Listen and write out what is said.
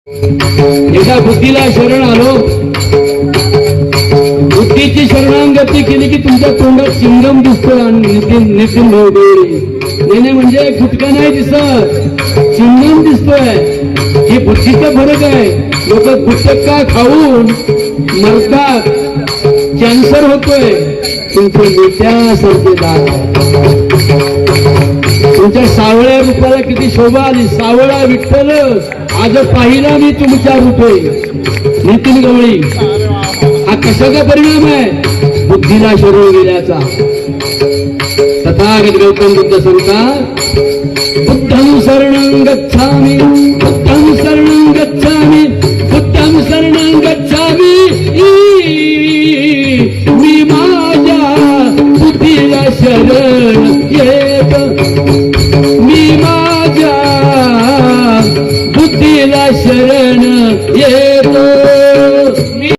एकदा बुद्धीला शरण आलो, बुद्धीची शरणांगती केली की तुमच्या तोंडात चिंगम दिसतो. नितीन नेने म्हणजे गुटखा नाही दिसत, चिंगम दिसतोय. ही बुद्धीचा फरक आहे. लोक गुटखा खाऊन मरतात, कॅन्सर होतोय. तुमचे नेत्यासारखे दात, तुमच्या सावळ्या रूपाला किती शोभा आली. सावळा विठ्ठल आज पाहिला मी तुमच्या रूपे. नितीन गवळी, हा कशाचा परिणाम आहे? बुद्धीला शरण गेल्याचा. तथागत गौतम बुद्ध सांगतात, बुद्धं शरणं गच्छामि, बुद्धं शरणं गच्छामि.